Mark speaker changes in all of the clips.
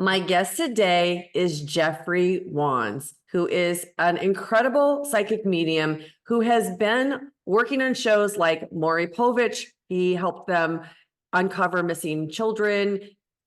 Speaker 1: My guest today is Jeffery Wand, who is an incredible psychic medium who has been working on shows like Maury Povich. He helped them uncover missing children,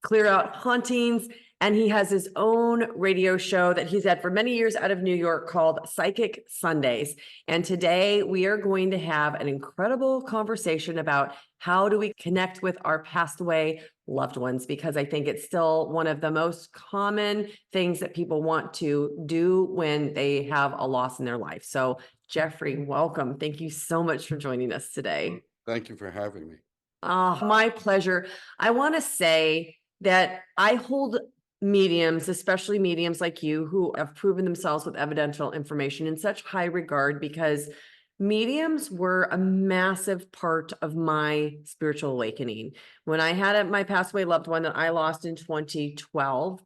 Speaker 1: clear out hauntings, and he has his own radio show that he's had for many years out of New York called Psychic Sundays. And today we are going to have an incredible conversation about how do we connect with our passed away loved ones, because I think it's still one of the most common things that people want to do when they have a loss in their life. So Jeffery, welcome. Thank you so much for joining us today.
Speaker 2: Thank you for having me.
Speaker 1: My pleasure. I want to say that I hold mediums, especially mediums like you, who have proven themselves with evidential information in such high regard, because mediums were a massive part of my spiritual awakening. When I had my passed away loved one that I lost in 2012,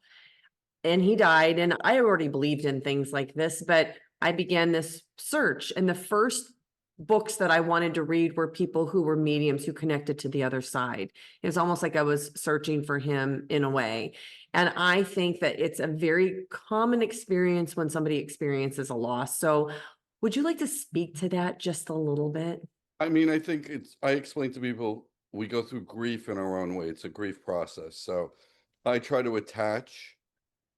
Speaker 1: and he died, and I already believed in things like this, but I began this search, and the first books that I wanted to read were people who were mediums who connected to the other side. It was almost like I was searching for him in a way. And I think that it's a very common experience when somebody experiences a loss. So would you like to speak to that just a little bit?
Speaker 2: I mean, I think I explain to people we go through grief in our own way. It's a grief process. So I try to attach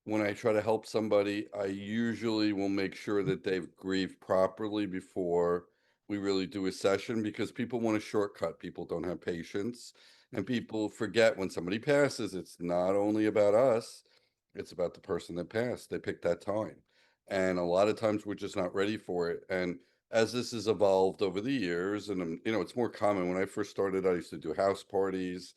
Speaker 2: when I try to help somebody, I usually will make sure that they've grieved properly before we really do a session because people want a shortcut. People don't have patience and people forget when somebody passes, it's not only about us, it's about the person that passed. They picked that time. And a lot of times we're just not ready for it. And as this has evolved over the years, and it's more common. When I first started, I used to do house parties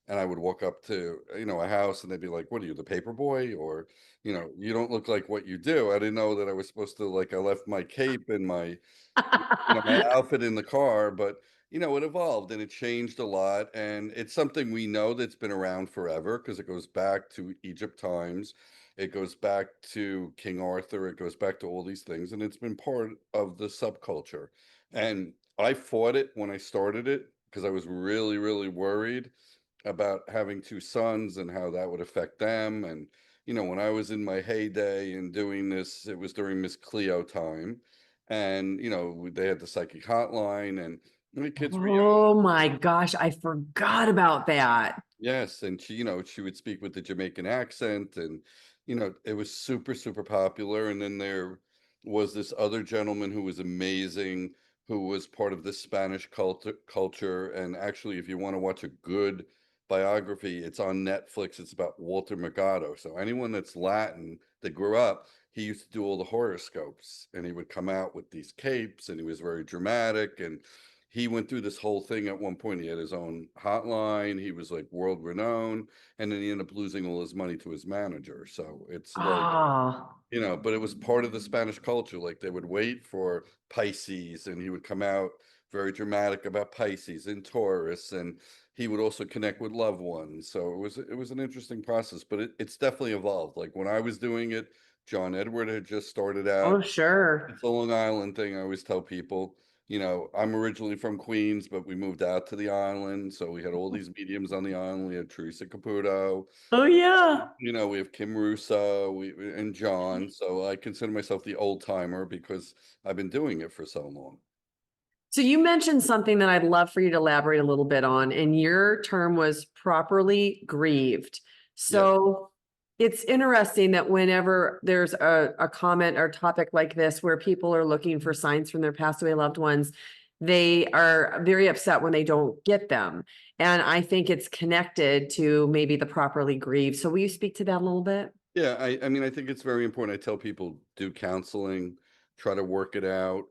Speaker 2: and I would walk up to, a house and they'd be like, what are you, the paper boy? Or, you don't look like what you do. I didn't know that I was supposed to, like, I left my cape and my outfit in the car, but it evolved and it changed a lot. And it's something we know that's been around forever because it goes back to Egypt times. It goes back to King Arthur. It goes back to all these things. And it's been part of the subculture. And I fought it when I started it because I was really, really worried about having two sons and how that would affect them. And, when I was in my heyday and doing this, it was during Miss Cleo time. And, they had the psychic hotline and the kids were young.
Speaker 1: Oh my gosh, I forgot about that.
Speaker 2: Yes. And she would speak with the Jamaican accent and, it was super, super popular. And then there was this other gentleman who was amazing, who was part of the Spanish culture. And actually, if you want to watch a good biography, it's on Netflix. It's about Walter Mercado. So anyone that's Latin that grew up, he used to do all the horoscopes and he would come out with these capes and he was very dramatic. And he went through this whole thing at one point. He had his own hotline. He was like world renowned. And then he ended up losing all his money to his manager. So it's like,
Speaker 1: Ah,
Speaker 2: but it was part of the Spanish culture. Like they would wait for Pisces and he would come out very dramatic about Pisces and Taurus. And he would also connect with loved ones. So it was an interesting process, but it's definitely evolved. Like when I was doing it, John Edward had just started out.
Speaker 1: oh, sure.
Speaker 2: It's a Long Island thing. I always tell people, I'm originally from Queens, but we moved out to the island. So we had all these mediums on the island. We had Teresa Caputo.
Speaker 1: Oh, yeah.
Speaker 2: We have Kim Russo and John. So I consider myself the old timer because I've been doing it for so long.
Speaker 1: So you mentioned something that I'd love for you to elaborate a little bit on, and your term was properly grieved.
Speaker 2: Yes.
Speaker 1: So it's interesting that whenever there's a comment or topic like this where people are looking for signs from their passed away loved ones, they are very upset when they don't get them. And I think it's connected to maybe the properly grieved. So will you speak to that a little bit?
Speaker 2: Yeah. I mean, I think it's very important. I tell people do counseling, try to work it out.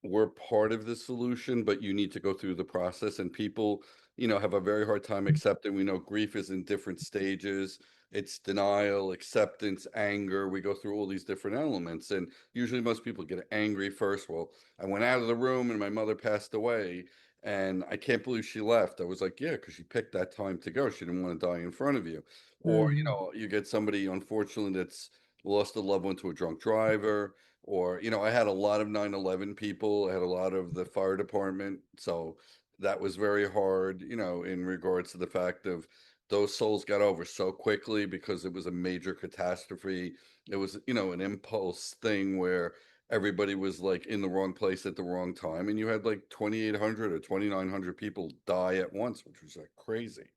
Speaker 2: We're part of the solution, but you need to go through the process. And people, have a very hard time accepting. We know grief is in different stages. It's denial, acceptance, anger. We go through all these different elements. And usually most people get angry first. Well, I went out of the room and my mother passed away. And I can't believe she left. I was like, yeah, because she picked that time to go. She didn't want to die in front of you. Or,
Speaker 1: Mhm.
Speaker 2: you get somebody, unfortunately, that's lost a loved one to a drunk driver. Or, I had a lot of 9/11 people. I had a lot of the fire department. So that was very hard, in regards to the fact of those souls got over so quickly because it was a major catastrophe. It was, an impulse thing where everybody was like in the wrong place at the wrong time. And you had like 2,800 or 2,900 people die at once, which was like crazy.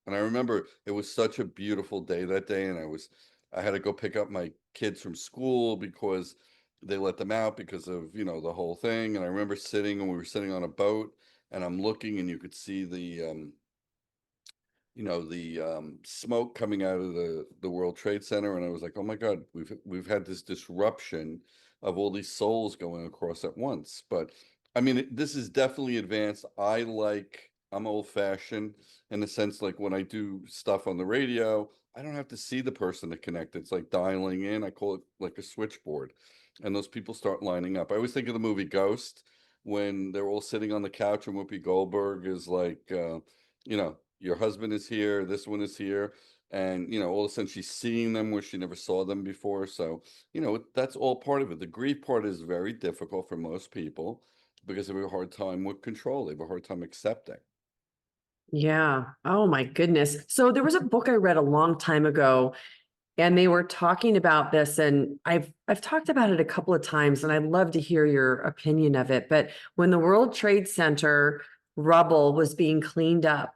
Speaker 2: And I remember it was such a beautiful day that day. And I had to go pick up my kids from school because they let them out because of, the whole thing. And I remember we were sitting on a boat and I'm looking and you could see the smoke coming out of the World Trade Center, and I was like, oh my God, we've had this disruption of all these souls going across at once. But I mean, this is definitely advanced. I'm old fashioned in the sense like when I do stuff on the radio, I don't have to see the person to connect. It's like dialing in. I call it like a switchboard, and those people start lining up. I always think of the movie Ghost when they're all sitting on the couch and Whoopi Goldberg is like, your husband is here, this one is here. And, all of a sudden she's seeing them where she never saw them before. So, that's all part of it. The grief part is very difficult for most people because they have a hard time with control. They have a hard time accepting.
Speaker 1: Yeah. Oh my goodness. So there was a book I read a long time ago and they were talking about this, and I've talked about it a couple of times and I'd love to hear your opinion of it. But when the World Trade Center rubble was being cleaned up,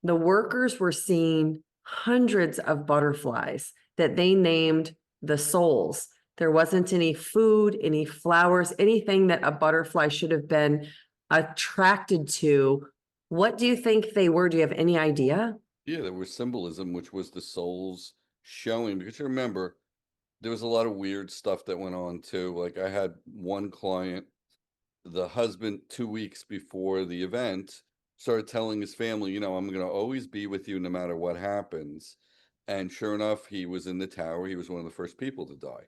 Speaker 1: the workers were seeing hundreds of butterflies that they named the souls. There wasn't any food, any flowers, anything that a butterfly should have been attracted to. What do you think they were? Do you have any idea?
Speaker 2: Yeah, there was symbolism, which was the souls showing, because you remember there was a lot of weird stuff that went on too. Like I had one client, the husband 2 weeks before the event started telling his family, I'm going to always be with you no matter what happens. And sure enough, he was in the tower. He was one of the first people to die.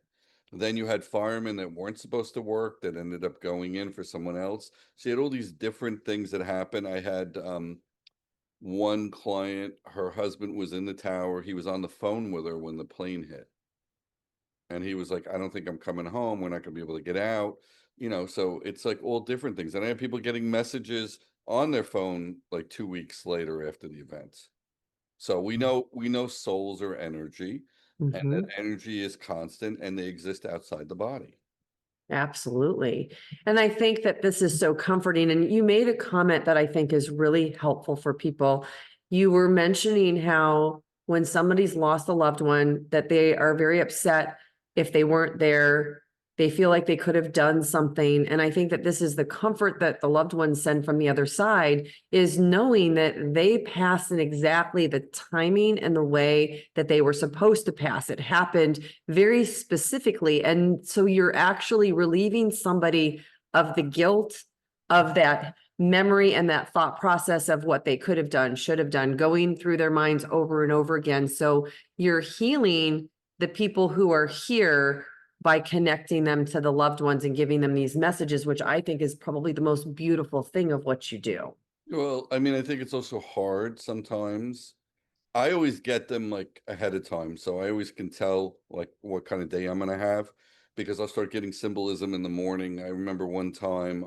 Speaker 2: Then you had firemen that weren't supposed to work that ended up going in for someone else. So you had all these different things that happened. I had one client, her husband was in the tower. He was on the phone with her when the plane hit. And he was like, I don't think I'm coming home. We're not going to be able to get out. So it's like all different things. And I have people getting messages on their phone like 2 weeks later after the event. So we know souls are energy and that
Speaker 1: Mhm.
Speaker 2: energy is constant and they exist outside the body.
Speaker 1: Absolutely. And I think that this is so comforting. And you made a comment that I think is really helpful for people. You were mentioning how when somebody's lost a loved one, that they are very upset if they weren't there. They feel like they could have done something. And I think that this is the comfort that the loved ones send from the other side, is knowing that they passed in exactly the timing and the way that they were supposed to pass. It happened very specifically. And so you're actually relieving somebody of the guilt of that memory and that thought process of what they could have done, should have done, going through their minds over and over again. So you're healing the people who are here by connecting them to the loved ones and giving them these messages, which I think is probably the most beautiful thing of what you do.
Speaker 2: Well, I mean, I think it's also hard sometimes. I always get them like ahead of time. So I always can tell like what kind of day I'm gonna have because I'll start getting symbolism in the morning. I remember one time,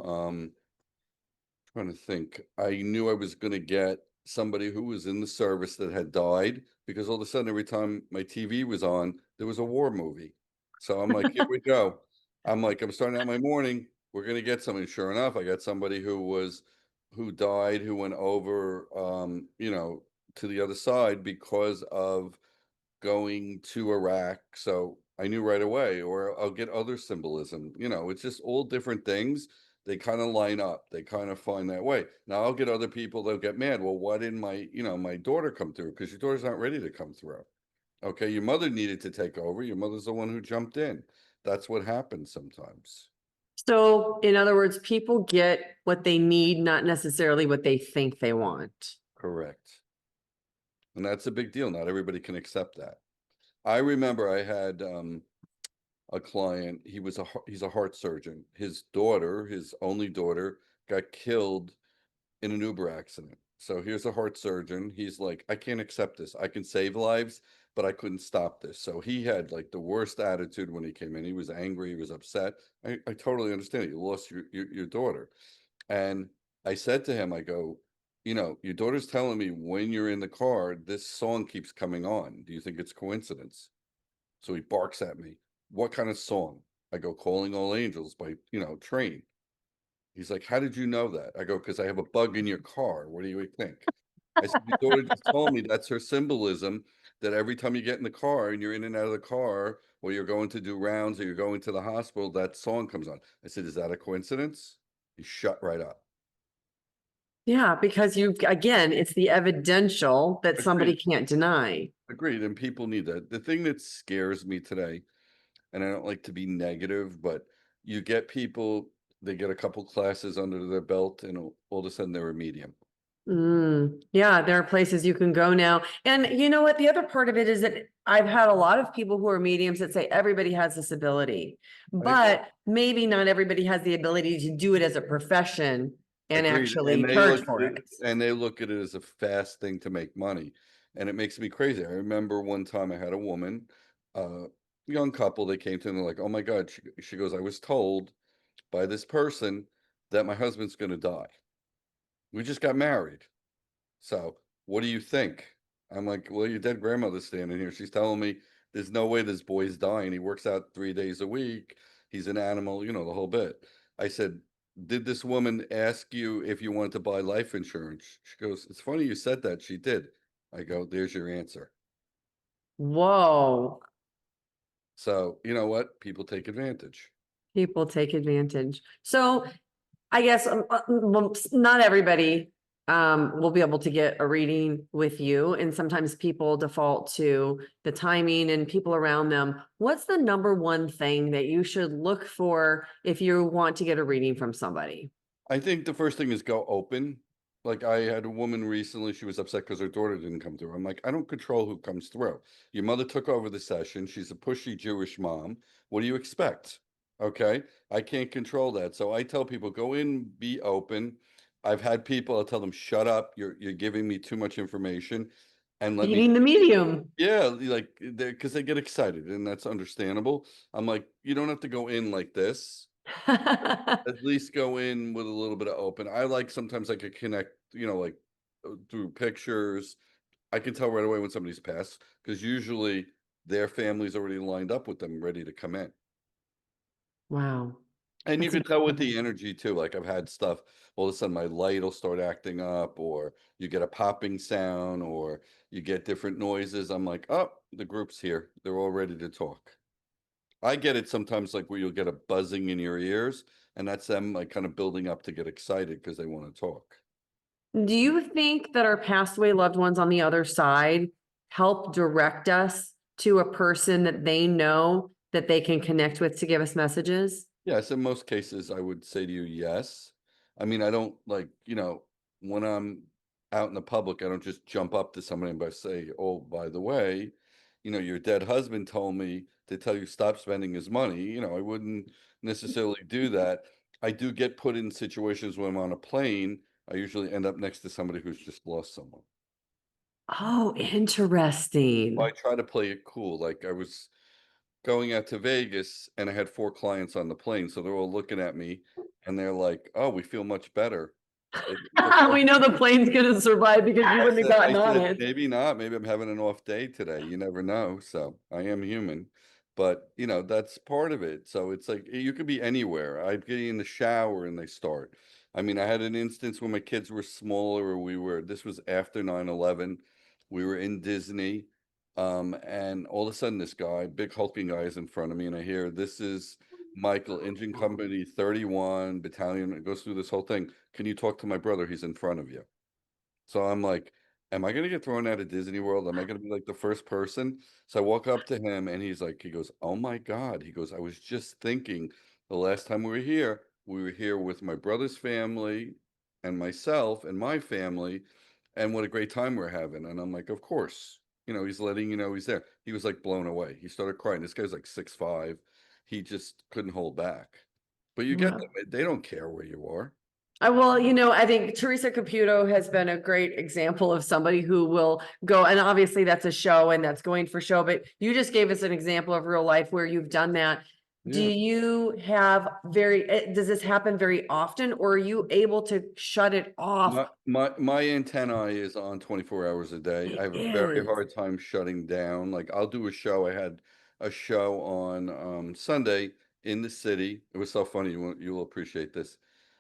Speaker 2: trying to think, I knew I was gonna get somebody who was in the service that had died because all of a sudden every time my TV was on, there was a war movie. So I'm like, here we go. I'm like, I'm starting out my morning. We're gonna get somebody. Sure enough, I got somebody who died, who went over, to the other side because of going to Iraq. So I knew right away, or I'll get other symbolism. It's just all different things. They kind of line up. They kind of find that way. Now I'll get other people that'll get mad. Well, why didn't my daughter come through? Because your daughter's not ready to come through. Okay, your mother needed to take over. Your mother's the one who jumped in. That's what happens sometimes.
Speaker 1: So, in other words, people get what they need, not necessarily what they think they want.
Speaker 2: Correct. And that's a big deal. Not everybody can accept that. I remember I had a client. He's a heart surgeon. His daughter, his only daughter, got killed in an Uber accident. So here's a heart surgeon. He's like, I can't accept this. I can save lives, but I couldn't stop this. So he had like the worst attitude when he came in. He was angry. He was upset. I totally understand it. You lost your daughter. And I said to him, I go, your daughter's telling me when you're in the car, this song keeps coming on. Do you think it's coincidence? So he barks at me. What kind of song? I go, Calling All Angels by, Train. He's like, how did you know that? I go, because I have a bug in your car. What do you think? I said, your daughter just told me that's her symbolism, that every time you get in the car and you're in and out of the car, or you're going to do rounds or you're going to the hospital, that song comes on. I said, is that a coincidence? He shut right up.
Speaker 1: Yeah, because again, it's the evidential that somebody
Speaker 2: Agreed.
Speaker 1: can't deny.
Speaker 2: Agreed. And people need that. The thing that scares me today, and I don't like to be negative, but you get people, they get a couple classes under their belt and all of a sudden they're a medium.
Speaker 1: Yeah, there are places you can go now. And you know what? The other part of it is that I've had a lot of people who are mediums that say everybody has this ability, but maybe not everybody has the ability to do it as a profession and
Speaker 2: Agreed. And
Speaker 1: actually
Speaker 2: they
Speaker 1: charge
Speaker 2: look
Speaker 1: for
Speaker 2: at
Speaker 1: it.
Speaker 2: it as a fast thing to make money. And it makes me crazy. I remember one time I had a woman, young couple, they came to me and they're like, oh my God, she goes, I was told by this person that my husband's gonna die. We just got married. So what do you think? I'm like, well, your dead grandmother's standing here. She's telling me there's no way this boy's dying. He works out 3 days a week. He's an animal, the whole bit. I said, did this woman ask you if you wanted to buy life insurance? She goes, it's funny you said that. She did. I go, there's your answer.
Speaker 1: Whoa,
Speaker 2: So you know what? People take advantage.
Speaker 1: people take advantage. So I guess well, not everybody will be able to get a reading with you. And sometimes people default to the timing and people around them. What's the number one thing that you should look for if you want to get a reading from somebody?
Speaker 2: I think the first thing is go open. Like I had a woman recently, she was upset because her daughter didn't come through. I'm like, I don't control who comes through. Your mother took over the session. She's a pushy Jewish mom. What do you expect? Okay. I can't control that. So I tell people, go in, be open. I've had people, I'll tell them, shut up. You're giving me too much information and let me,
Speaker 1: Beating the medium.
Speaker 2: yeah, like because they get excited and that's understandable. I'm like, you don't have to go in like this, at least go in with a little bit of open. I like sometimes I could connect, like through pictures. I can tell right away when somebody's passed because usually their family's already lined up with them, ready to come in.
Speaker 1: Wow.
Speaker 2: And you
Speaker 1: That's
Speaker 2: can tell with
Speaker 1: incredible.
Speaker 2: the energy too. Like I've had stuff, all of a sudden my light will start acting up, or you get a popping sound, or you get different noises. I'm like, oh, the group's here. They're all ready to talk. I get it sometimes like where you'll get a buzzing in your ears, and that's them like kind of building up to get excited because they want to talk.
Speaker 1: Do you think that our passed away loved ones on the other side help direct us to a person that they know that they can connect with to give us messages?
Speaker 2: Yes, in most cases, I would say to you, yes. I mean, I don't like, when I'm out in the public, I don't just jump up to somebody and say, oh, by the way, your dead husband told me to tell you stop spending his money. I wouldn't necessarily do that. I do get put in situations when I'm on a plane. I usually end up next to somebody who's just lost someone.
Speaker 1: Oh,
Speaker 2: So I
Speaker 1: interesting.
Speaker 2: try to play it cool. Like I was going out to Vegas and I had 4 clients on the plane. So they're all looking at me and they're like, oh, we feel much better.
Speaker 1: We know the plane's gonna survive because you wouldn't have
Speaker 2: I
Speaker 1: gotten on
Speaker 2: said,
Speaker 1: it.
Speaker 2: maybe not. Maybe I'm having an off day today. You never know. So I am human, but that's part of it. So it's like you could be anywhere. I'd get in the shower and they start. I mean, I had an instance when my kids were smaller, this was after 9/11. We were in Disney. And all of a sudden this guy, big hulking guy is in front of me. And I hear, this is Michael, Engine Company 31 Battalion. It goes through this whole thing. Can you talk to my brother? He's in front of you. So I'm like, am I gonna get thrown out of Disney World? Am I gonna be like the first person? So I walk up to him and he goes, oh my God. He goes, I was just thinking the last time we were here with my brother's family and myself and my family, and what a great time we're having. And I'm like, of course, he's letting you know he's there. He was like blown away. He started crying. This guy's like 6'5". He just couldn't hold back. But you get them,
Speaker 1: Wow.
Speaker 2: they don't care where you are.
Speaker 1: Well, I think Teresa Caputo has been a great example of somebody who will go, and obviously that's a show and that's going for show, but you just gave us an example of real life where you've done that. Do
Speaker 2: Yeah.
Speaker 1: you have does this happen very often, or are you able to shut it off?
Speaker 2: My antennae is on 24 hours a day. I
Speaker 1: It
Speaker 2: have a very
Speaker 1: is.
Speaker 2: hard time shutting down. Like I'll do a show. I had a show on Sunday in the city. It was so funny. You'll appreciate this.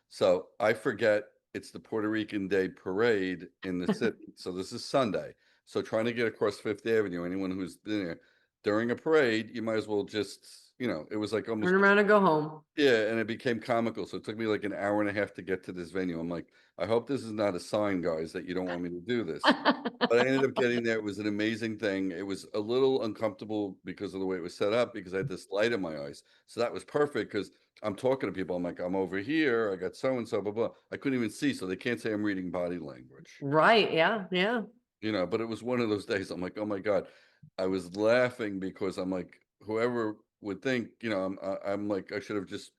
Speaker 2: So I forget it's the Puerto Rican Day parade in the city. So this is Sunday. So trying to get across Fifth Avenue, anyone who's been there during a parade, you might as well just, it was like
Speaker 1: Turn
Speaker 2: almost,
Speaker 1: around and go home.
Speaker 2: yeah, and it became comical. So it took me like an hour and a half to get to this venue. I'm like, I hope this is not a sign, guys, that you don't want me to do this. But I ended up getting there. It was an amazing thing. It was a little uncomfortable because of the way it was set up, because I had this light in my eyes. So that was perfect because I'm talking to people. I'm like, I'm over here. I got so and so, blah, blah. I couldn't even see. So they can't say I'm reading body language,
Speaker 1: Right, yeah, yeah.
Speaker 2: but it was one of those days. I'm like, oh my God. I was laughing because I'm like, whoever would think, I'm like, I should have just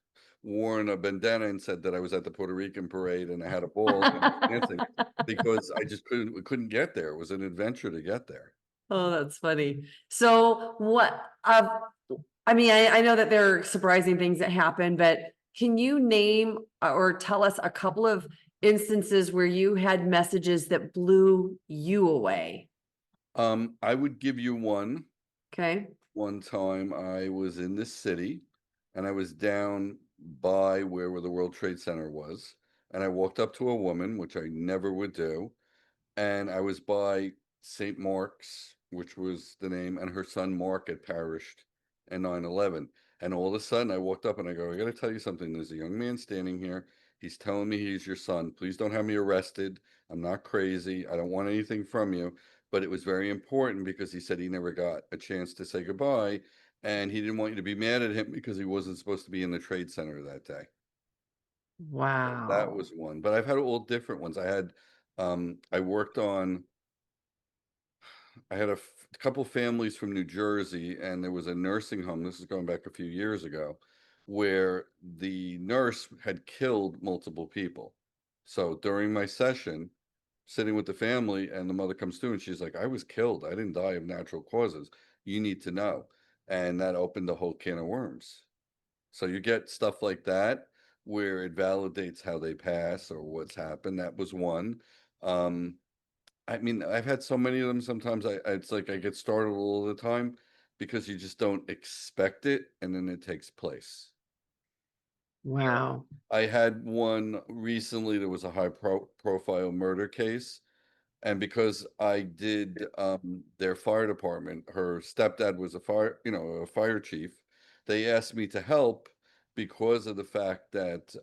Speaker 2: worn a bandana and said that I was at the Puerto Rican parade and I had a ball and I was dancing, because I just couldn't get there. It was an adventure to get there.
Speaker 1: Oh, that's funny. So what, I mean, I know that there are surprising things that happen, but can you name or tell us a couple of instances where you had messages that blew you away?
Speaker 2: I would give you one.
Speaker 1: Okay.
Speaker 2: One time I was in this city and I was down by where the World Trade Center was. And I walked up to a woman, which I never would do. And I was by St. Mark's, which was the name, and her son Mark had perished in 9/11. And all of a sudden I walked up and I go, I got to tell you something. There's a young man standing here. He's telling me he's your son. Please don't have me arrested. I'm not crazy. I don't want anything from you. But it was very important because he said he never got a chance to say goodbye. And he didn't want you to be mad at him because he wasn't supposed to be in the Trade Center that day. That
Speaker 1: Wow.
Speaker 2: was one. But I've had all different ones. I worked on I had a couple families from New Jersey, and there was a nursing home. This is going back a few years ago, where the nurse had killed multiple people. So during my session, sitting with the family, and the mother comes through and she's like, I was killed. I didn't die of natural causes. You need to know. And that opened a whole can of worms. So you get stuff like that where it validates how they pass or what's happened. That was one. Um, I mean, I've had so many of them. Sometimes it's like I get startled all the time because you just don't expect it, and then it takes place.
Speaker 1: Wow.
Speaker 2: I had one recently. There was a high profile murder case, and because I did their fire department, her stepdad was a fire chief. They asked me to help because of the fact that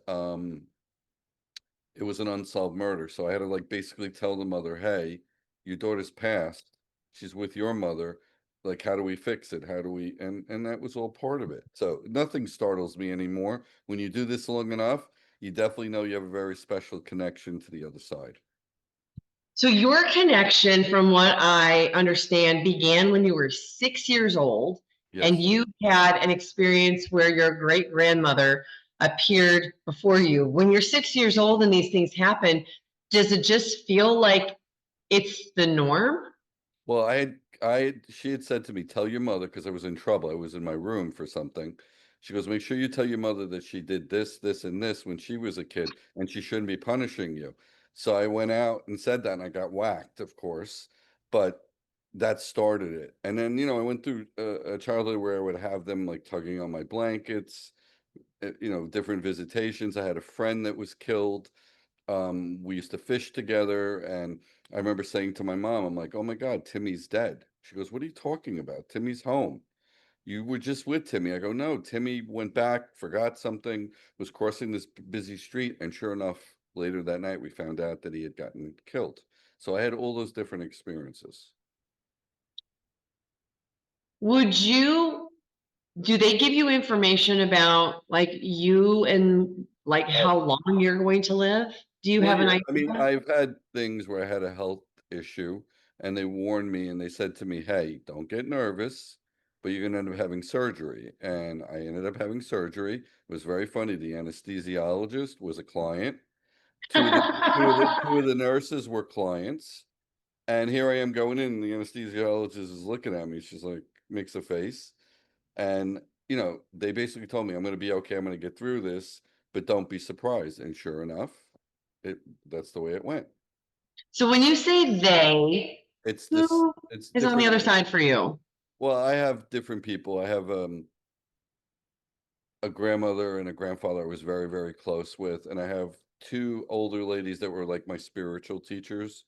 Speaker 2: it was an unsolved murder. So I had to like basically tell the mother, hey, your daughter's passed. She's with your mother. Like, how do we fix it? How do we and that was all part of it. So nothing startles me anymore. When you do this long enough, you definitely know you have a very special connection to the other side.
Speaker 3: So your connection, from what I understand, began when you were 6 years old, and
Speaker 2: Yes.
Speaker 3: you had an experience where your great grandmother appeared before you. When you're 6 years old and these things happen, does it just feel like it's the norm?
Speaker 2: Well, she had said to me, tell your mother, because I was in trouble. I was in my room for something. She goes, make sure you tell your mother that she did this, this, and this when she was a kid, and she shouldn't be punishing you. So I went out and said that, and I got whacked, of course, but that started it. And then, I went through a childhood where I would have them like tugging on my blankets, different visitations. I had a friend that was killed. We used to fish together, and I remember saying to my mom, I'm like, oh my God, Timmy's dead. She goes, what are you talking about? Timmy's home. You were just with Timmy. I go, no, Timmy went back, forgot something, was crossing this busy street, and sure enough, later that night we found out that he had gotten killed. So I had all those different experiences.
Speaker 3: Would you, do they give you information about like you and like
Speaker 2: Oh,
Speaker 3: how long you're going to live? Do you
Speaker 2: well,
Speaker 3: have an
Speaker 2: yeah. I mean,
Speaker 3: idea?
Speaker 2: I've had things where I had a health issue and they warned me and they said to me, hey, don't get nervous, but you're going to end up having surgery. And I ended up having surgery. It was very funny. The anesthesiologist was a client. Two of the nurses were clients. And here I am going in, and the anesthesiologist is looking at me. She's like, makes a face. And you know, they basically told me, I'm going to be okay. I'm going to get through this, but don't be surprised. And sure enough, that's the way it went.
Speaker 3: So when you say they,
Speaker 2: It's this,
Speaker 3: who
Speaker 2: it's
Speaker 3: is on the
Speaker 2: different.
Speaker 3: other side for you?
Speaker 2: Well, I have different people. I have, a grandmother and a grandfather I was very, very close with. And I have two older ladies that were like my spiritual teachers,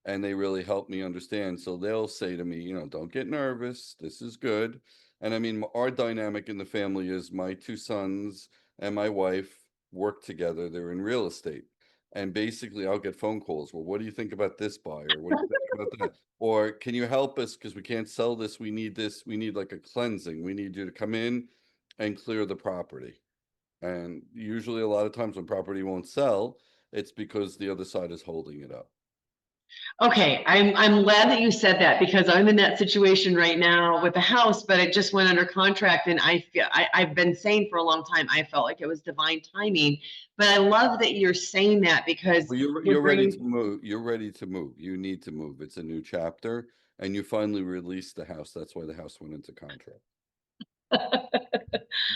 Speaker 2: and they really helped me understand. So they'll say to me, you know, don't get nervous. This is good. And I mean, our dynamic in the family is my two sons and my wife work together. They're in real estate. And basically, I'll get phone calls. Well, what do you think about this buyer? What do you think about that? Or can you help us? Because we can't sell this. We need this. We need like a cleansing. We need you to come in and clear the property. And usually, a lot of times when property won't sell, it's because the other side is holding it up.
Speaker 3: Okay, I'm glad that you said that because I'm in that situation right now with the house, but it just went under contract, and I've been saying for a long time I felt like it was divine timing. But I love that you're saying that because
Speaker 2: Well,
Speaker 3: you're
Speaker 2: you're ready
Speaker 3: bringing.
Speaker 2: to move. You're ready to move. You need to move. It's a new chapter, and you finally released the house. That's why the house went into contract.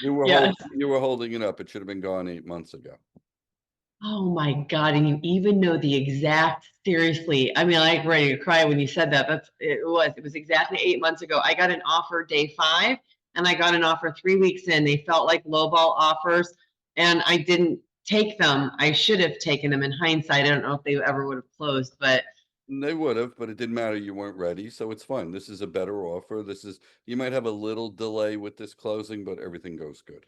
Speaker 3: Yes.
Speaker 2: You were holding it up. It should have been gone 8 months ago.
Speaker 3: Oh my God. And you even know the exact, seriously. I mean, I was ready to cry when you said that. It was exactly 8 months ago. I got an offer day 5 and I got an offer 3 weeks in. They felt like lowball offers and I didn't take them. I should have taken them in hindsight. I don't know if they ever would have closed, but
Speaker 2: And they would have, but it didn't matter. You weren't ready, so it's fine. This is a better offer. You might have a little delay with this closing, but everything goes good.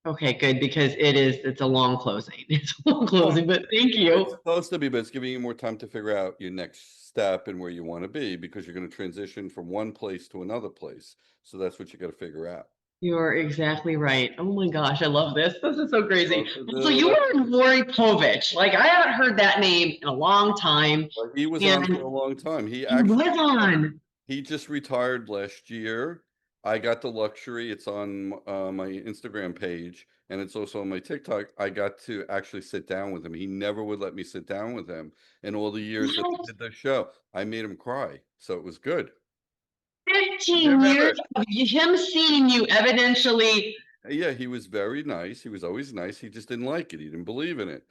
Speaker 3: okay, good. Because it's a long closing. It's a long
Speaker 2: Well,
Speaker 3: closing, but thank
Speaker 2: it's
Speaker 3: you.
Speaker 2: supposed to be, but it's giving you more time to figure out your next step and where you want to be because you're going to transition from one place to another place. So that's what you got to figure out.
Speaker 3: You're exactly right. Oh my gosh, I love this. This is so crazy.
Speaker 2: So
Speaker 3: So you were Maury Povich. Like I haven't heard that name in a long time.
Speaker 2: he was on for
Speaker 3: And
Speaker 2: a long time.
Speaker 3: he was on.
Speaker 2: He just retired last year. I got the luxury. It's on my Instagram page and it's also on my TikTok. I got to actually sit down with him. He never would let me sit down with him. In all the years that he
Speaker 3: What?
Speaker 2: did the show, I made him cry. So it was good.
Speaker 3: 15 years of him seeing you evidentially.
Speaker 2: Yeah, he was very nice. He was always nice. He just didn't like it. He didn't believe in it.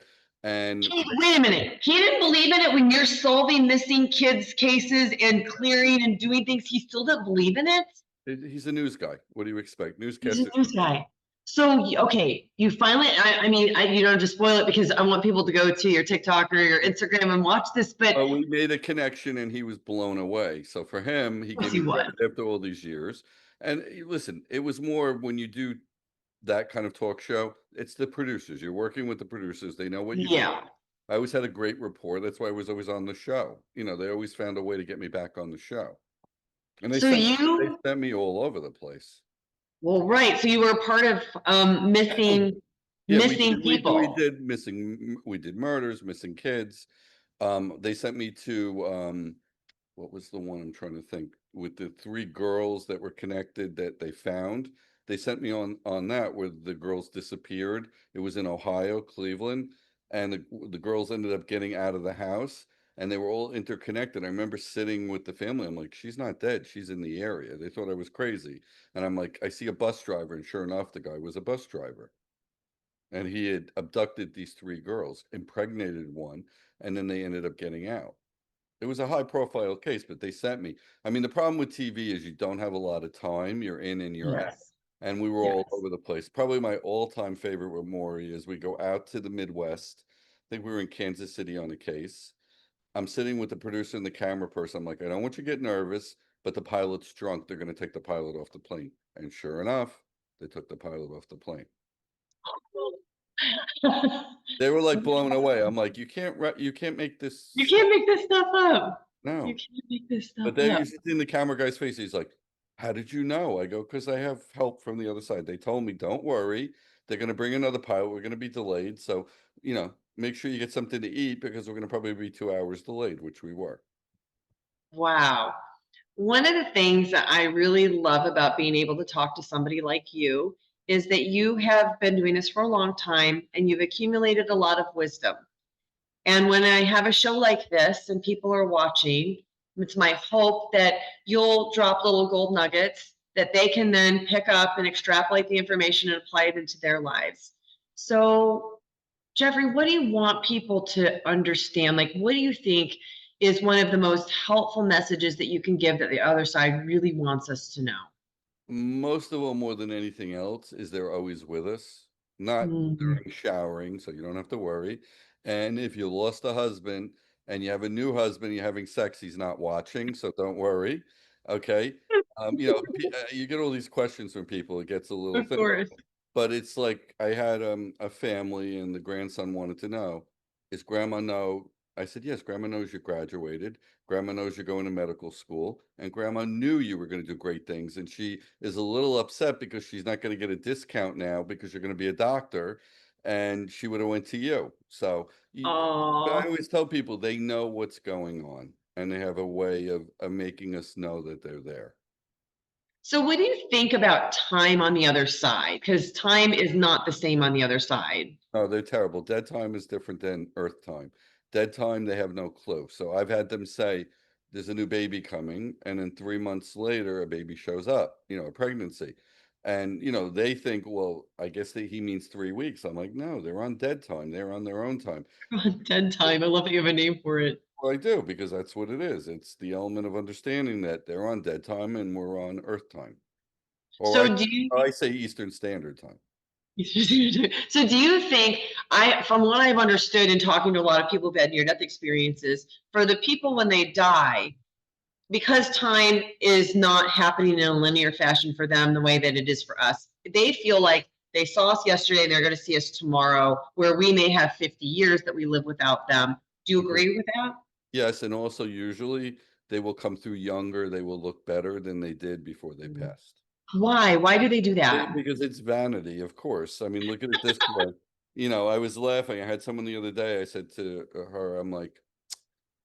Speaker 2: And
Speaker 3: Wait a minute. He didn't believe in it when you're solving missing kids cases and clearing and doing things. He still didn't believe in it.
Speaker 2: he's a news guy. What do you expect?
Speaker 3: He's a
Speaker 2: Newscasters.
Speaker 3: news guy. So, okay, you finally, I mean, you don't just spoil it because I want people to go to your TikTok or your Instagram and watch this, but
Speaker 2: We made a connection and he was blown away. So for him, he
Speaker 3: yes,
Speaker 2: gave
Speaker 3: he
Speaker 2: me
Speaker 3: was.
Speaker 2: credit after all these years. And listen, it was more when you do that kind of talk show, it's the producers. You're working with the producers. They know what you do.
Speaker 3: Yeah.
Speaker 2: I always had a great rapport. That's why I was always on the show. You know, they always found a way to get me back on the show. And
Speaker 3: So
Speaker 2: they
Speaker 3: you,
Speaker 2: sent me all over the place.
Speaker 3: well, right. So you were a part of missing
Speaker 2: Yeah,
Speaker 3: people.
Speaker 2: we did murders, missing kids. They sent me to what was the one I'm trying to think with the three girls that were connected that they found. They sent me on that where the girls disappeared. It was in Ohio, Cleveland, and the girls ended up getting out of the house and they were all interconnected. I remember sitting with the family. I'm like, she's not dead. She's in the area. They thought I was crazy. And I'm like, I see a bus driver. And sure enough, the guy was a bus driver. And he had abducted these three girls, impregnated one, and then they ended up getting out. It was a high profile case, but they sent me. I mean, the problem with TV is you don't have a lot of time. You're in and you're out.
Speaker 3: Yes.
Speaker 2: And we were
Speaker 3: Yes.
Speaker 2: all over the place. Probably my all-time favorite with Maury is we go out to the Midwest. I think we were in Kansas City on a case. I'm sitting with the producer and the camera person. I'm like, I don't want you to get nervous, but the pilot's drunk. They're going to take the pilot off the plane. And sure enough, they took the pilot off the plane. They were like blown away. I'm like, you can't make this
Speaker 3: You
Speaker 2: stuff.
Speaker 3: can't make this stuff up. You
Speaker 2: No.
Speaker 3: can't make this stuff
Speaker 2: But then
Speaker 3: up.
Speaker 2: you see in the camera guy's face, he's like, how did you know? I go, because I have help from the other side. They told me, don't worry. They're going to bring another pilot. We're going to be delayed. So, make sure you get something to eat because we're going to probably be 2 hours delayed, which we were.
Speaker 3: Wow. One of the things that I really love about being able to talk to somebody like you is that you have been doing this for a long time and you've accumulated a lot of wisdom. And when I have a show like this and people are watching, it's my hope that you'll drop little gold nuggets that they can then pick up and extrapolate the information and apply it into their lives. So, Jeffrey, what do you want people to understand? Like, what do you think is one of the most helpful messages that you can give that the other side really wants us to know?
Speaker 2: Most of all, more than anything else, is they're always with us, not
Speaker 3: Mhm.
Speaker 2: during showering, so you don't have to worry. And if you lost a husband and you have a new husband, you're having sex, he's not watching, so don't worry. Okay. You get all these questions from people. It gets a little
Speaker 3: Of
Speaker 2: thing.
Speaker 3: course.
Speaker 2: But it's like I had a family and the grandson wanted to know, is grandma know? I said, yes, grandma knows you graduated. Grandma knows you're going to medical school, and grandma knew you were going to do great things. And she is a little upset because she's not going to get a discount now because you're going to be a doctor, and she would have went to you. So I
Speaker 3: Oh.
Speaker 2: always tell people they know what's going on, and they have a way of making us know that they're there.
Speaker 3: So what do you think about time on the other side? Because time is not the same on the other side.
Speaker 2: Oh, they're terrible. Dead time is different than Earth time. Dead time, they have no clue. So I've had them say, there's a new baby coming, and then 3 months later, a baby shows up, a pregnancy. And, they think, well, I guess that he means 3 weeks. I'm like, no, they're on dead time. They're on their own time.
Speaker 3: Dead time. I love that you have a name for it.
Speaker 2: Well, I do, because that's what it is. It's the element of understanding that they're on dead time and we're on Earth time. Or
Speaker 3: So do you
Speaker 2: I say Eastern Standard Time.
Speaker 3: so do you think from what I've understood in talking to a lot of people who've had near-death experiences, for the people when they die, because time is not happening in a linear fashion for them the way that it is for us, they feel like they saw us yesterday and they're going to see us tomorrow, where we may have 50 years that we live without them. Do you agree with that?
Speaker 2: Yes, and also usually they will come through younger, they will look better than they did before they passed.
Speaker 3: Why? Why do they do that?
Speaker 2: Because it's vanity, of course. I mean, look at it this way. I was laughing. I had someone the other day, I said to her, I'm like,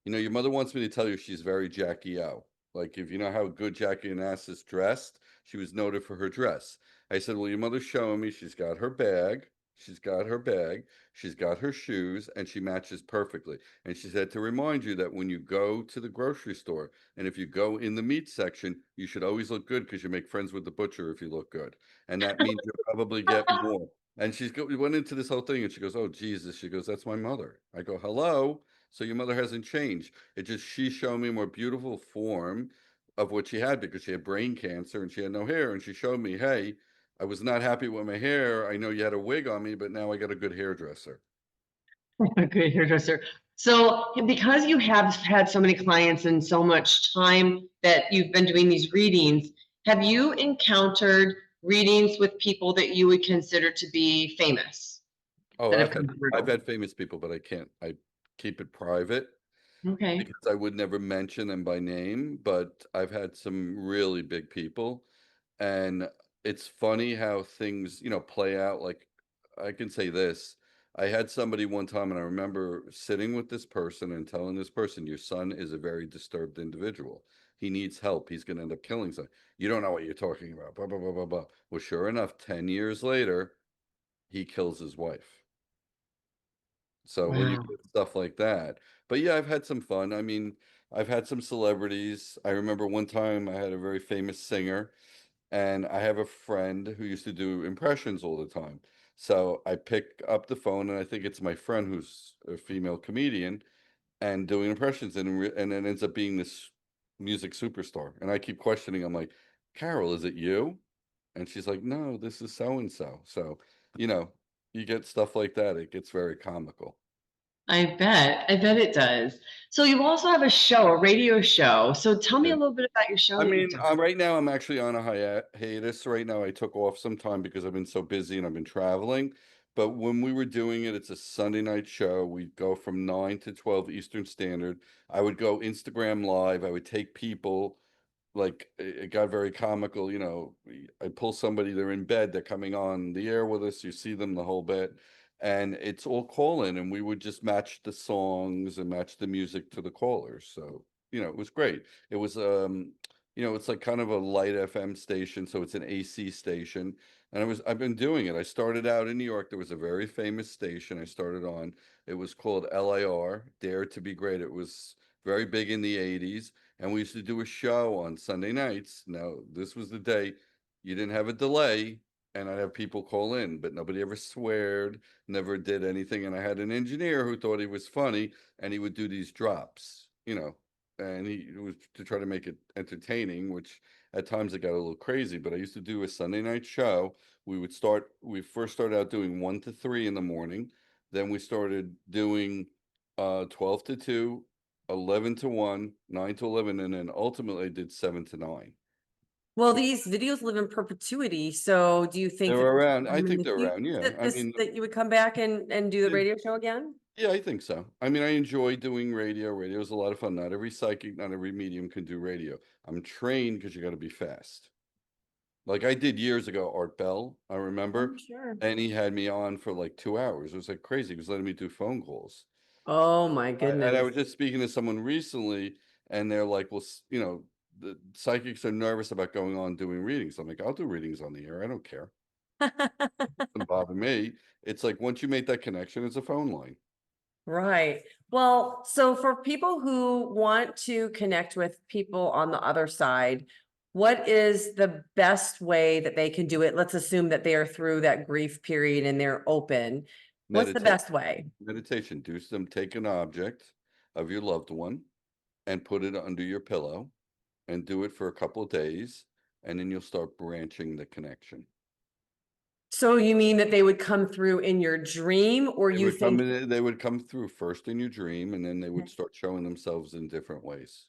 Speaker 2: your mother wants me to tell you she's very Jackie O. Like, if you know how good Jackie Onassis dressed, she was noted for her dress. I said, well, your mother's showing me she's got her bag, she's got her shoes, and she matches perfectly. And she said to remind you that when you go to the grocery store, and if you go in the meat section, you should always look good because you make friends with the butcher if you look good. And that means you'll probably get more. And we went into this whole thing and she goes, oh, Jesus. She goes, that's my mother. I go, hello. So your mother hasn't changed. It just she showed me a more beautiful form of what she had because she had brain cancer and she had no hair. And she showed me, hey, I was not happy with my hair. I know you had a wig on me, but now I got a good hairdresser.
Speaker 3: A good hairdresser. So because you have had so many clients and so much time that you've been doing these readings, have you encountered readings with people that you would consider to be famous
Speaker 2: Oh,
Speaker 3: that have come
Speaker 2: I've
Speaker 3: through?
Speaker 2: had famous people, but I keep it private
Speaker 3: Okay.
Speaker 2: because I would never mention them by name, but I've had some really big people. And it's funny how things, play out. Like, I can say this. I had somebody one time, and I remember sitting with this person and telling this person, your son is a very disturbed individual. He needs help. He's going to end up killing someone. You don't know what you're talking about. Blah, blah, blah, blah, blah. Well, sure enough, 10 years later, he kills his wife. So when you
Speaker 3: Wow.
Speaker 2: get stuff like that, but yeah, I've had some fun. I mean, I've had some celebrities. I remember one time I had a very famous singer, and I have a friend who used to do impressions all the time. So I pick up the phone, and I think it's my friend who's a female comedian and doing impressions, and it ends up being this music superstar. And I keep questioning. I'm like, Carol, is it you? And she's like, no, this is so and so. So, you know, you get stuff like that. It gets very comical.
Speaker 3: I bet. I bet it does. So you also have a show, a radio show. So tell me
Speaker 2: Yeah.
Speaker 3: a little bit about your show
Speaker 2: I
Speaker 3: that you've
Speaker 2: mean,
Speaker 3: done.
Speaker 2: right now I'm actually on a hiatus. Right now, I took off some time because I've been so busy and I've been traveling. But when we were doing it, it's a Sunday night show. We'd go from 9 to 12 Eastern Standard. I would go Instagram Live. I would take people, like, it got very comical. I pull somebody, they're in bed, they're coming on the air with us. You see them the whole bit. And it's all call in, and we would just match the songs and match the music to the callers. So, it was great. It was it's like kind of a light FM station, so it's an AC station. And I've been doing it. I started out in New York. There was a very famous station I started on. It was called LIR, Dare to Be Great. It was very big in the 80s. And we used to do a show on Sunday nights. Now, this was the day you didn't have a delay, and I'd have people call in, but nobody ever sweared, never did anything. And I had an engineer who thought he was funny, and he would do these drops, and it was to try to make it entertaining, which at times it got a little crazy. But I used to do a Sunday night show. We first started out doing 1 to 3 in the morning. Then we started doing 12 to 2, 11 to 1, 9 to 11, and then ultimately I did 7 to 9.
Speaker 1: Well, these videos live in perpetuity, so do you think
Speaker 2: They're
Speaker 1: that there's
Speaker 2: around. I
Speaker 1: time in
Speaker 2: think
Speaker 1: the
Speaker 2: they're around.
Speaker 1: future
Speaker 2: Yeah.
Speaker 1: that
Speaker 2: I mean,
Speaker 1: that you would come back and do the
Speaker 2: Yeah.
Speaker 1: radio show again?
Speaker 2: yeah, I think so. I mean, I enjoy doing radio. Radio is a lot of fun. Not every psychic, not every medium can do radio. I'm trained because you got to be fast. Like I did years ago, Art Bell, I remember,
Speaker 1: Sure.
Speaker 2: and he had me on for like 2 hours. It was like crazy. He was letting me do phone calls.
Speaker 1: Oh my
Speaker 2: And
Speaker 1: goodness.
Speaker 2: I was just speaking to someone recently, and they're like, well, the psychics are nervous about going on doing readings. I'm like, I'll do readings on the air. I don't care. Doesn't bother me. It's like once you make that connection, it's a phone line.
Speaker 1: Right. Well, so for people who want to connect with people on the other side, what is the best way that they can do it? Let's assume that they are through that grief period and they're open. What's the
Speaker 2: Meditate.
Speaker 1: best way?
Speaker 2: Meditation. Do some. Take an object of your loved one and put it under your pillow, and do it for a couple of days, and then you'll start branching the connection.
Speaker 1: So you mean that they would come through in your dream, or you think?
Speaker 2: They would come through first in your dream, and then they would start showing themselves in different ways.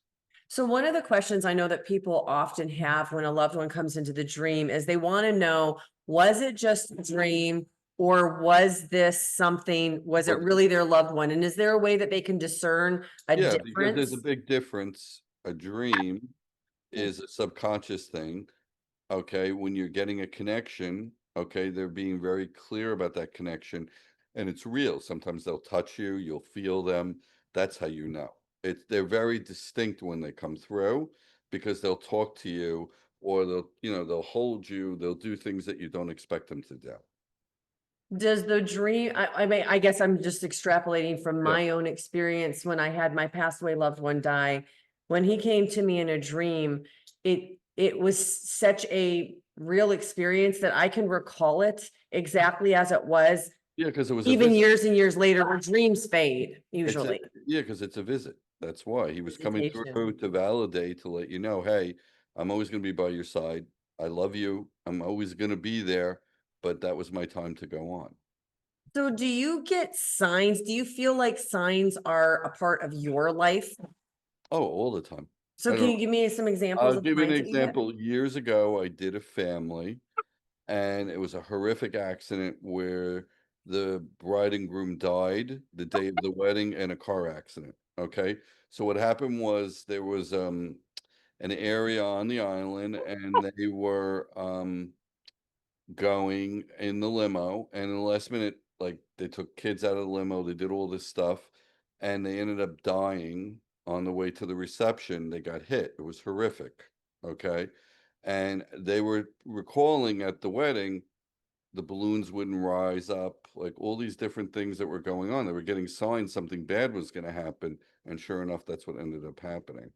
Speaker 1: So one of the questions I know that people often have when a loved one comes into the dream is they want to know, was it just a dream, or was this something, was it really their loved one? And is there a way that they can discern a
Speaker 2: Yeah, because there's a
Speaker 1: difference?
Speaker 2: big difference. A dream is a subconscious thing. Okay, when you're getting a connection, okay, they're being very clear about that connection, and it's real. Sometimes they'll touch you, you'll feel them. That's how you know. They're very distinct when they come through, because they'll talk to you, or they'll hold you, they'll do things that you don't expect them to do.
Speaker 1: Does the dream, I mean, I guess I'm just extrapolating from
Speaker 2: Yeah.
Speaker 1: my own experience when I had my passed away loved one die. When he came to me in a dream, it was such a real experience that I can recall it exactly as it was,
Speaker 2: Yeah, because it was
Speaker 1: even
Speaker 2: visit.
Speaker 1: years and years later, where dreams fade
Speaker 2: It's
Speaker 1: usually.
Speaker 2: yeah, because it's a visit. That's why he was coming
Speaker 1: Visitation.
Speaker 2: through to validate, to let you know, hey, I'm always going to be by your side. I love you. I'm always going to be there. But that was my time to go on.
Speaker 1: So do you get signs? Do you feel like signs are a part of your life?
Speaker 2: Oh, all the time.
Speaker 1: So
Speaker 2: I
Speaker 1: can
Speaker 2: don't-
Speaker 1: you give me some examples
Speaker 2: I'll
Speaker 1: of
Speaker 2: give you an
Speaker 1: signs that you get?
Speaker 2: example. Years ago, I did a family, and it was a horrific accident where the bride and groom died the day of the wedding in a car accident. Okay. So what happened was there was an area on the island, and they were going in the limo, and in the last minute, like they took kids out of the limo, they did all this stuff, and they ended up dying on the way to the reception. They got hit. It was horrific. Okay. And they were recalling at the wedding, the balloons wouldn't rise up, like all these different things that were going on. They were getting signs something bad was going to happen. And sure enough, that's what ended up happening.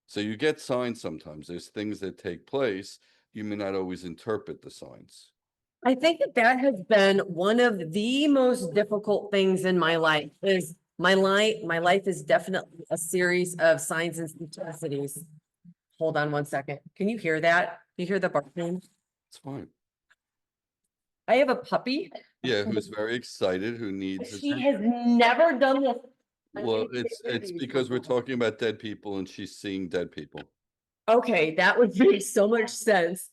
Speaker 2: So you get signs sometimes. There's things that take place. You may not always interpret the signs.
Speaker 1: I think that has been one of the most difficult things in my life. Is my life is definitely a series of signs and synchronicities. Hold on one second. Can you hear that? You hear the barking?
Speaker 2: It's fine.
Speaker 1: I have a puppy.
Speaker 2: Yeah, who's very excited, who needs
Speaker 1: She
Speaker 2: attention.
Speaker 1: has never done this.
Speaker 2: Well, it's because we're talking about dead people, and she's seeing dead people.
Speaker 1: Okay, that would make so much sense.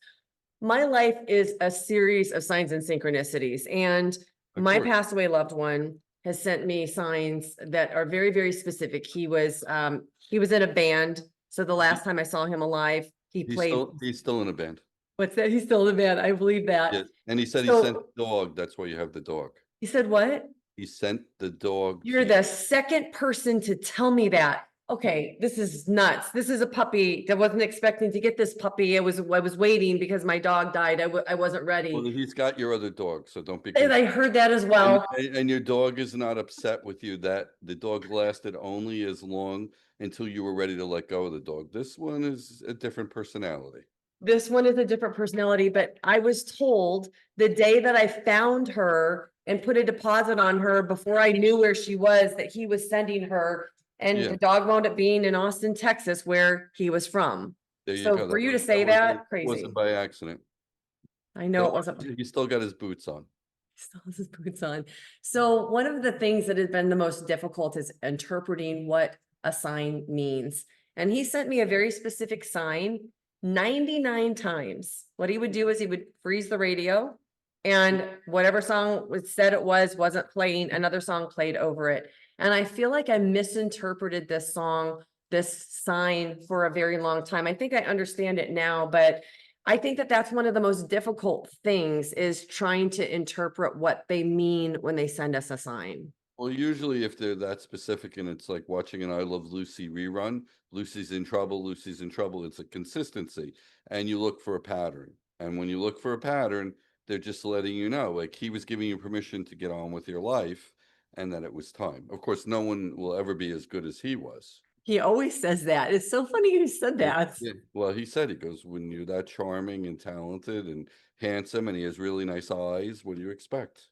Speaker 1: My life is a series of signs and synchronicities, and
Speaker 2: Of
Speaker 1: my
Speaker 2: course.
Speaker 1: passed away loved one has sent me signs that are very, very specific. He was in a band. So the last time I saw him alive, he played.
Speaker 2: He's still in a band.
Speaker 1: What's that? He's still in a band. I believe that.
Speaker 2: Yeah, and he said he
Speaker 1: So-
Speaker 2: sent the dog. That's why you have the dog.
Speaker 1: He said, what?
Speaker 2: He sent the dog.
Speaker 1: You're
Speaker 2: to
Speaker 1: the second person to tell me that. Okay, this is nuts. This is a puppy. I wasn't expecting to get this puppy. I was waiting because my dog died. I wasn't ready.
Speaker 2: Well, he's got your other dog, so don't be.
Speaker 1: And I heard that as well.
Speaker 2: And your dog is not upset with you that the dog lasted only as long until you were ready to let go of the dog. This one is a different personality.
Speaker 1: This one is a different personality, but I was told the day that I found her and put a deposit on her before I knew where she was, that he was sending her. And
Speaker 2: Yeah.
Speaker 1: the dog wound up being in Austin, Texas, where he was from.
Speaker 2: There you
Speaker 1: So
Speaker 2: go.
Speaker 1: for you to
Speaker 2: wasn't-
Speaker 1: say
Speaker 2: wasn't-
Speaker 1: that, crazy.
Speaker 2: Wasn't by accident.
Speaker 1: I know it wasn't.
Speaker 2: He still got his boots on.
Speaker 1: Still has his boots on. So one of the things that has been the most difficult is interpreting what a sign means. And he sent me a very specific sign 99 times. What he would do is he would freeze the radio, and whatever song was said it wasn't playing, another song played over it. And I feel like I misinterpreted this song, this sign, for a very long time. I think I understand it now, but I think that that's one of the most difficult things, is trying to interpret what they mean when they send us a sign.
Speaker 2: Well, usually if they're that specific and it's like watching an I Love Lucy rerun, Lucy's in trouble, Lucy's in trouble. It's a consistency, and you look for a pattern. And when you look for a pattern, they're just letting you know, like, he was giving you permission to get on with your life and that it was time. Of course, no one will ever be as good as he was.
Speaker 1: He always says that. It's so funny you said that.
Speaker 2: Yeah. Well, he said, he goes, when you're that charming and talented and handsome and he has really nice eyes, what do you expect?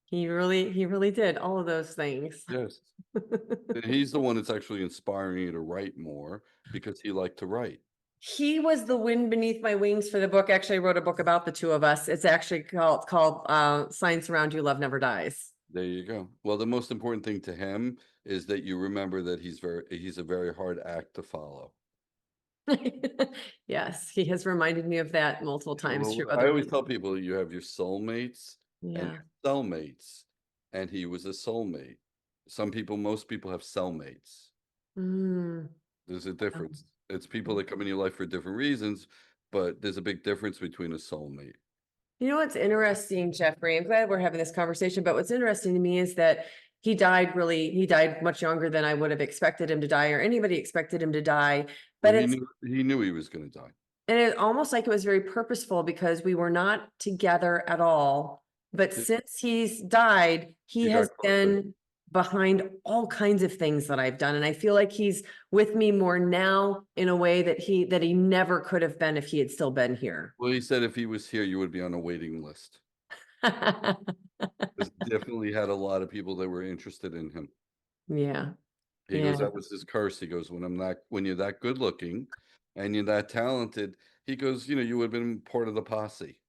Speaker 1: He really did all of those things.
Speaker 2: Yes. And he's the one that's actually inspiring you to write more because he liked to write.
Speaker 1: He was the wind beneath my wings for the book. Actually, I wrote a book about the two of us. It's actually called Signs Surround You, Love Never Dies.
Speaker 2: There you go. Well, the most important thing to him is that you remember that he's a very hard act to follow.
Speaker 1: Yes, he has reminded me of that multiple times
Speaker 2: Well,
Speaker 1: through
Speaker 2: I
Speaker 1: other
Speaker 2: always
Speaker 1: people.
Speaker 2: tell people you have your soulmates and
Speaker 1: Yeah.
Speaker 2: your cellmates, and he was a soulmate. Most people have cellmates.
Speaker 1: Mm.
Speaker 2: There's a difference. It's people that come in your life for different reasons, but there's a big difference between a soulmate.
Speaker 1: You know what's interesting, Jeffrey? I'm glad we're having this conversation, but what's interesting to me is that he died much younger than I would have expected him to die, or anybody expected him to die. But
Speaker 2: Well,
Speaker 1: it's
Speaker 2: he knew he was going to die.
Speaker 1: And it's almost like it was very purposeful, because we were not together at all. But
Speaker 2: Yeah.
Speaker 1: since he's died, he
Speaker 2: You
Speaker 1: has
Speaker 2: got closer.
Speaker 1: been behind all kinds of things that I've done. And I feel like he's with me more now in a way that he never could have been if he had still been here.
Speaker 2: Well, he said if he was here, you would be on a waiting list. This definitely had a lot of people that were interested in him.
Speaker 1: Yeah.
Speaker 2: He
Speaker 1: Yeah.
Speaker 2: goes, that was his curse. He goes, when you're that good looking and you're that talented, he goes, you would have been part of the posse.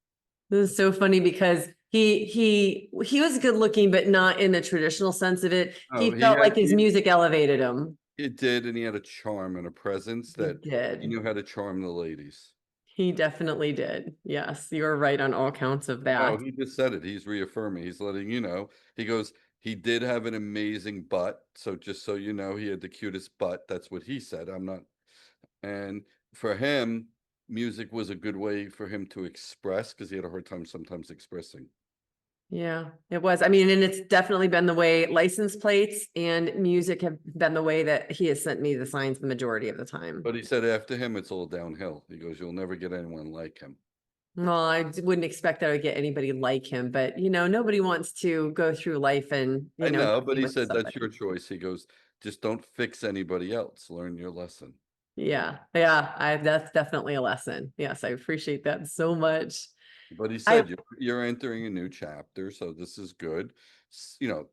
Speaker 1: This is so funny, because he was good looking, but not in the traditional sense of it. He
Speaker 2: No,
Speaker 1: felt like his music elevated him.
Speaker 2: It did, and he had a charm and a presence that
Speaker 1: He did.
Speaker 2: he knew how to charm the ladies.
Speaker 1: He definitely did. Yes, you're right on all counts of that.
Speaker 2: Oh, he just said it. He's reaffirming. He's letting you know. He goes, he did have an amazing butt. So just so you know, he had the cutest butt. That's what he said. I'm not. And for him, music was a good way for him to express, because he had a hard time sometimes expressing.
Speaker 1: Yeah, it was. I mean, and it's definitely been the way license plates and music have been the way that he has sent me the signs the majority of the time.
Speaker 2: But he said after him, it's all downhill. He goes, you'll never get anyone like him.
Speaker 1: Well, I wouldn't expect that I would get anybody like him, but nobody wants to go through life and,
Speaker 2: I know, but
Speaker 1: be
Speaker 2: he
Speaker 1: with
Speaker 2: said that's your
Speaker 1: somebody.
Speaker 2: choice. He goes, just don't fix anybody else. Learn your lesson.
Speaker 1: Yeah, that's definitely a lesson. Yes, I appreciate that so much.
Speaker 2: But he said you're entering a new chapter, so this is good.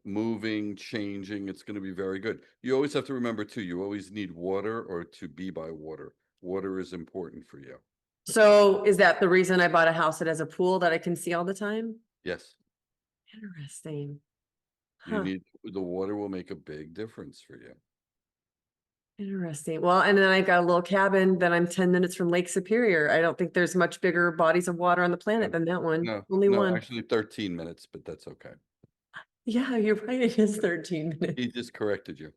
Speaker 2: Moving, changing, it's going to be very good. You always have to remember too, you always need water or to be by water. Water is important for you.
Speaker 1: So is that the reason I bought a house that has a pool that I can see all the time?
Speaker 2: Yes.
Speaker 1: Interesting.
Speaker 2: The water will make a big difference for you.
Speaker 1: Interesting. Well, and then I've got a little cabin that I'm 10 minutes from Lake Superior. I don't think there's much bigger bodies of water on the planet than that one. Only one.
Speaker 2: Actually 13 minutes, but that's okay.
Speaker 1: Yeah, you're right. It is 13 minutes.
Speaker 2: He just corrected you.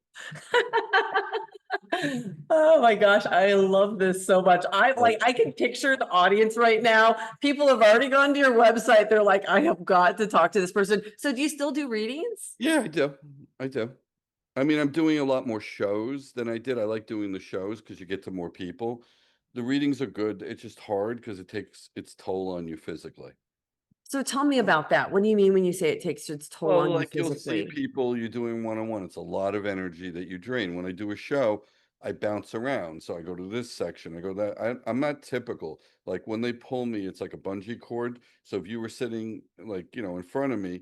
Speaker 1: Oh my gosh, I love this so much. I can picture the audience right now. People have already gone to your website. They're like, I have got to talk to this person. So do you still do readings?
Speaker 2: Yeah, I do. I mean, I'm doing a lot more shows than I did. I like doing the shows because you get to more people. The readings are good. It's just hard because it takes its toll on you physically.
Speaker 1: So tell me about that. What do you mean when you say it takes its toll on you
Speaker 2: Like you'll see
Speaker 1: physically?
Speaker 2: people, you're doing one-on-one. It's a lot of energy that you drain. When I do a show, I bounce around. So I go to this section, I go that. I'm not typical. Like when they pull me, it's like a bungee cord. So if you were sitting like, in front of me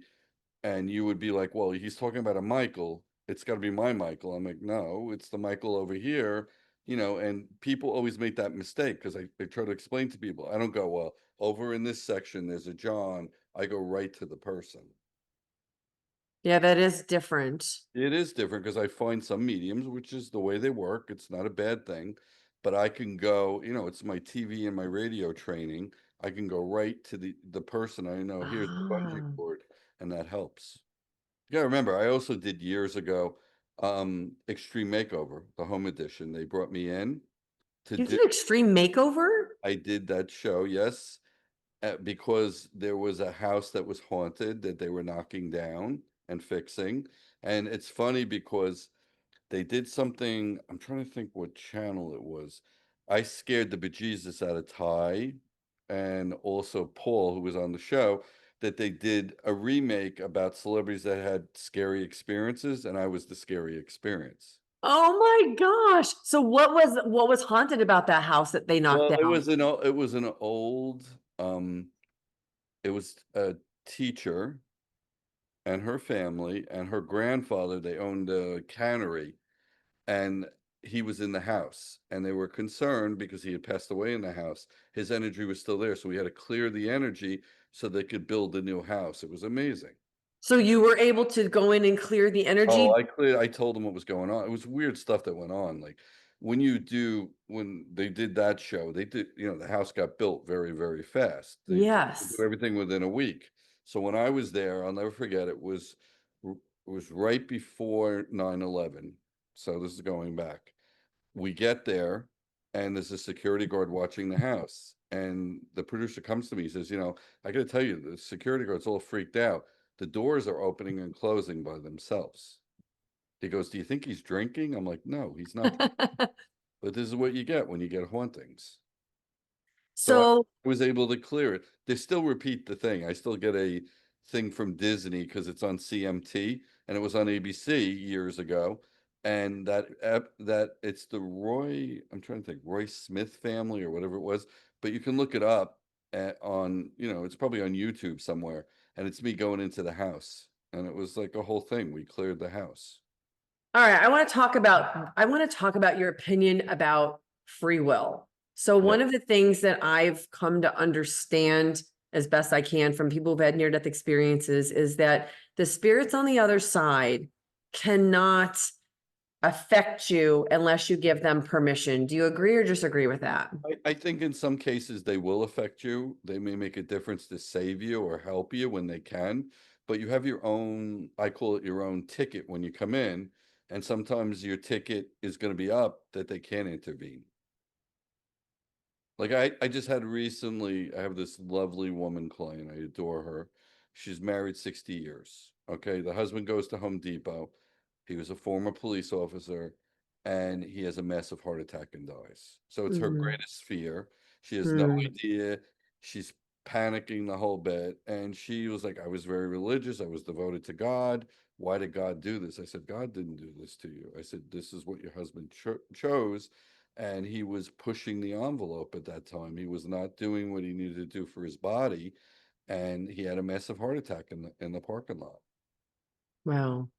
Speaker 2: and you would be like, well, he's talking about a Michael, it's got to be my Michael. I'm like, no, it's the Michael over here, and people always make that mistake because I try to explain to people. I don't go, well, over in this section, there's a John. I go right to the person.
Speaker 1: Yeah, that is different.
Speaker 2: It is different because I find some mediums, which is the way they work. It's not a bad thing, but I can go, it's my TV and my radio training. I can go right to the person I know. Here's the bungee
Speaker 1: Ah.
Speaker 2: cord, and that helps. Yeah, remember, I also did years ago, Extreme Makeover, the home edition. They brought me in to
Speaker 1: You
Speaker 2: do.
Speaker 1: did Extreme Makeover?
Speaker 2: I did that show, yes, because there was a house that was haunted that they were knocking down and fixing. And it's funny because they did something. I'm trying to think what channel it was. I scared the bejesus out of Ty and also Paul, who was on the show, that they did a remake about celebrities that had scary experiences, and I was the scary experience.
Speaker 1: Oh my gosh. So what was haunted about that house that they knocked
Speaker 2: Well,
Speaker 1: down?
Speaker 2: it was an old it was a teacher and her family and her grandfather. They owned a cannery, and he was in the house, and they were concerned because he had passed away in the house. His energy was still there, so we had to clear the energy so they could build a new house. It was amazing.
Speaker 1: So you were able to go in and clear the
Speaker 2: Oh,
Speaker 1: energy?
Speaker 2: I told them what was going on. It was weird stuff that went on. Like when they did that show, they did, the house got built very, very fast. They do
Speaker 1: Yes.
Speaker 2: everything within a week. So when I was there, I'll never forget, it was right before 9/11. So this is going back. We get there and there's a security guard watching the house. And the producer comes to me, he says, I gotta tell you, the security guard's all freaked out. The doors are opening and closing by themselves. He goes, do you think he's drinking? I'm like, no, he's not. But this is what you get when you get hauntings. So I
Speaker 1: So,
Speaker 2: was able to clear it. They still repeat the thing. I still get a thing from Disney because it's on CMT and it was on ABC years ago. And that it's the I'm trying to think, Roy Smith family or whatever it was, but you can look it up on, it's probably on YouTube somewhere. And it's me going into the house. And it was like a whole thing. We cleared the house.
Speaker 1: all right, I want to talk about your opinion about free will. So
Speaker 2: Yeah.
Speaker 1: one of the things that I've come to understand as best I can from people who've had near-death experiences is that the spirits on the other side cannot affect you unless you give them permission. Do you agree or disagree with that?
Speaker 2: I think in some cases they will affect you. They may make a difference to save you or help you when they can, but you have your own, I call it your own ticket when you come in, and sometimes your ticket is going to be up that they can't intervene. Like I just had recently, I have this lovely woman client. I adore her. She's married 60 years. Okay. The husband goes to Home Depot. He was a former police officer and he has a massive heart attack and dies. So it's her
Speaker 1: Mhm.
Speaker 2: greatest fear. She has no
Speaker 1: Mm.
Speaker 2: idea. She's panicking the whole bit. And she was like, I was very religious. I was devoted to God. Why did God do this? I said, God didn't do this to you. I said, this is what your husband chose, and he was pushing the envelope at that time. He was not doing what he needed to do for his body, and he had a massive heart attack in the parking lot.
Speaker 1: Wow.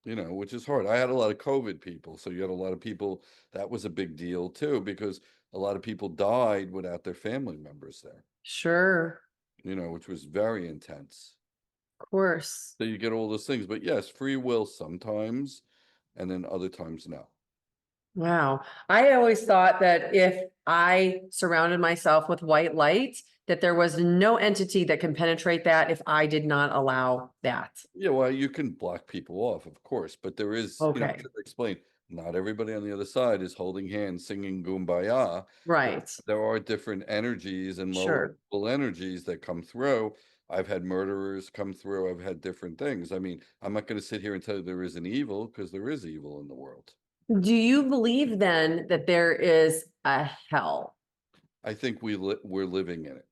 Speaker 2: Which is hard. I had a lot of COVID people, so you had a lot of people. That was a big deal too, because a lot of people died without their family members there.
Speaker 1: Sure.
Speaker 2: Which was very intense.
Speaker 1: Of course.
Speaker 2: So you get all those things, but yes, free will sometimes, and then other times no.
Speaker 1: Wow. I always thought that if I surrounded myself with white light, that there was no entity that can penetrate that if I did not allow that.
Speaker 2: Yeah, well, you can block people off, of course, but there is, I
Speaker 1: Okay.
Speaker 2: should explain, not everybody on the other side is holding hands, singing Kumbaya.
Speaker 1: Right.
Speaker 2: There are different energies and lower
Speaker 1: Sure.
Speaker 2: level energies that come through. I've had murderers come through. I've had different things. I mean, I'm not going to sit here and tell you there isn't evil because there is evil in the world.
Speaker 1: Do you believe then that there is a hell?
Speaker 2: I think we're living in it,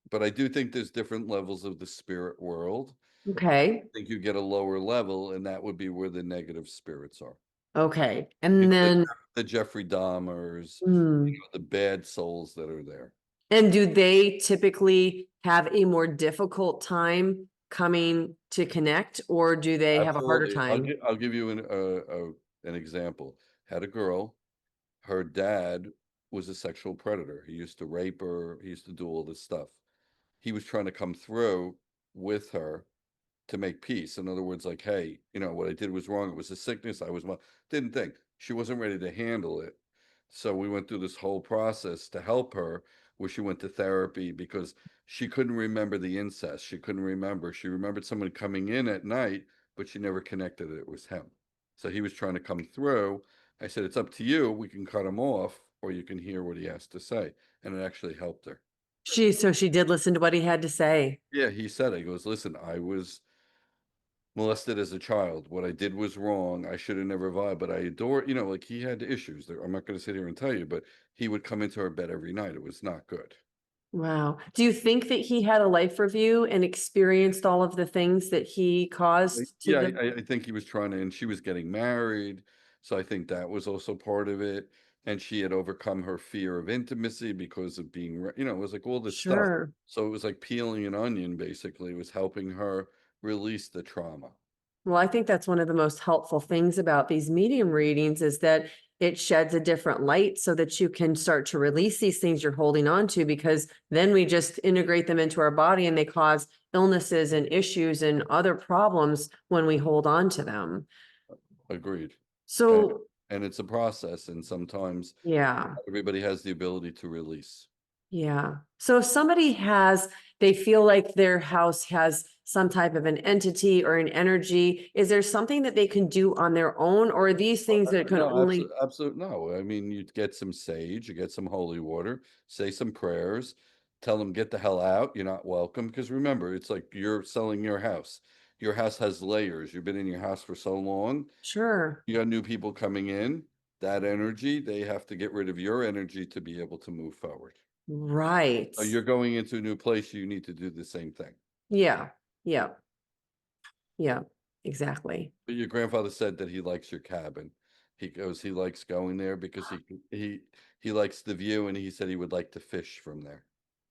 Speaker 2: but I do think there's different levels of the spirit world.
Speaker 1: Okay.
Speaker 2: I think you get a lower level, and that would be where the negative spirits are.
Speaker 1: Okay.
Speaker 2: You
Speaker 1: And
Speaker 2: know,
Speaker 1: then,
Speaker 2: the Jeffrey Dahmers,
Speaker 1: hmm,
Speaker 2: the bad souls that are there.
Speaker 1: and do they typically have a more difficult time coming to connect, or do they have a harder
Speaker 2: Absolutely.
Speaker 1: time?
Speaker 2: I'll give you an example. Had a girl, her dad was a sexual predator. He used to rape her. He used to do all this stuff. He was trying to come through with her to make peace. In other words, like, hey, what I did was wrong. It was a sickness. Didn't think she wasn't ready to handle it. So we went through this whole process to help her, where she went to therapy because she couldn't remember the incest. She couldn't remember. She remembered someone coming in at night, but she never connected it was him. So he was trying to come through. I said, it's up to you. We can cut him off, or you can hear what he has to say. And it actually helped her.
Speaker 1: So she did listen to what he had to say.
Speaker 2: Yeah, he said it. He goes, listen, I was molested as a child. What I did was wrong. I should have never violated, but I adore, like he had issues there. I'm not going to sit here and tell you, but he would come into our bed every night. It was not good.
Speaker 1: Wow. Do you think that he had a life review and experienced all of the things that he caused to
Speaker 2: Yeah,
Speaker 1: the?
Speaker 2: I think he was trying to, and she was getting married. So I think that was also part of it. And she had overcome her fear of intimacy because of being, it was like all this stuff.
Speaker 1: Sure.
Speaker 2: So it was like peeling an onion, basically. It was helping her release the trauma.
Speaker 1: Well, I think that's one of the most helpful things about these medium readings is that it sheds a different light so that you can start to release these things you're holding on to, because then we just integrate them into our body and they cause illnesses and issues and other problems when we hold on to them.
Speaker 2: Agreed. And,
Speaker 1: So,
Speaker 2: and it's a process. And sometimes
Speaker 1: yeah.
Speaker 2: everybody has the ability to release.
Speaker 1: Yeah. So if somebody they feel like their house has some type of an entity or an energy, is there something that they can do on their own, or are these things that can
Speaker 2: No,
Speaker 1: only?
Speaker 2: absolutely no. I mean, you get some sage, you get some holy water, say some prayers, tell them get the hell out. You're not welcome. Because remember, it's like you're selling your house. Your house has layers. You've been in your house for so long.
Speaker 1: Sure.
Speaker 2: You got new people coming in. That energy, they have to get rid of your energy to be able to move forward.
Speaker 1: Right.
Speaker 2: So you're going into a new place. You need to do the same thing.
Speaker 1: Yeah. Yeah. Yeah. Exactly.
Speaker 2: But your grandfather said that he likes your cabin. He likes going there because he likes the view, and he said he would like to fish from there.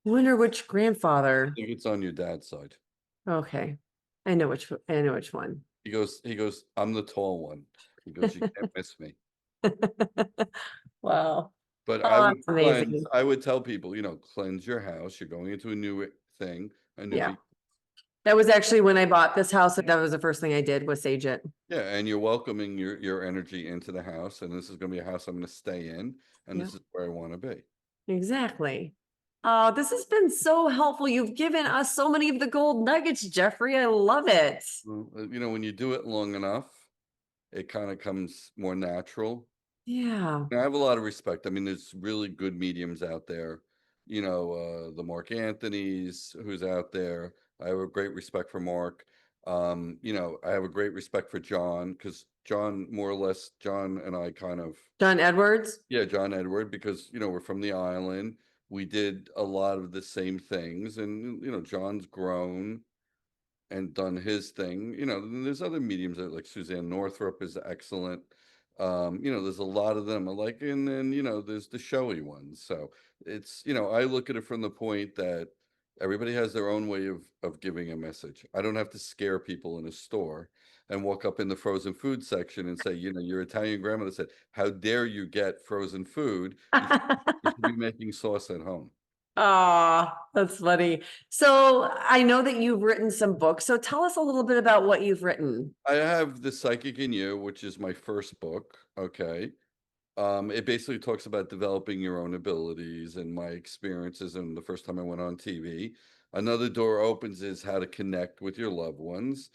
Speaker 1: Wonder which
Speaker 2: I
Speaker 1: grandfather.
Speaker 2: think it's on your dad's side.
Speaker 1: Okay. I know which one.
Speaker 2: He goes, I'm the tall one. He goes, you can't miss me.
Speaker 1: Wow.
Speaker 2: But
Speaker 1: Oh, that's amazing.
Speaker 2: I would tell people, cleanse your house. You're going into a new thing, a new
Speaker 1: Yeah. That was actually when I bought this house. That was the first thing I did was sage it.
Speaker 2: yeah, and you're welcoming your energy into the house, and this is going to be a house I'm going to stay in, and
Speaker 1: Yeah.
Speaker 2: this is where I want to be.
Speaker 1: Exactly. Oh, this has been so helpful. You've given us so many of the gold nuggets, Jeffrey. I love it.
Speaker 2: Well, when you do it long enough, it kind of comes more natural.
Speaker 1: Yeah.
Speaker 2: I have a lot of respect. I mean, there's really good mediums out there. The Mark Anthony's who's out there. I have a great respect for Mark. I have a great respect for John, because John, more or less, John and I kind of,
Speaker 1: John Edwards.
Speaker 2: yeah, John Edward, because, we're from the island. We did a lot of the same things, and, John's grown and done his thing. And there's other mediums that, like Suzanne Northrup is excellent. There's a lot of them I like, and then there's the showy ones. So it's I look at it from the point that everybody has their own way of giving a message. I don't have to scare people in a store and walk up in the frozen food section and say, your Italian grandmother said, "How dare you get frozen food? You should be making sauce at home."
Speaker 1: Oh, that's funny. So I know that you've written some books. So tell us a little bit about what you've written.
Speaker 2: I have The Psychic in You, which is my first book. Okay. It basically talks about developing your own abilities and my experiences and the first time I went on TV. Another Door Opens is how to connect with your loved ones.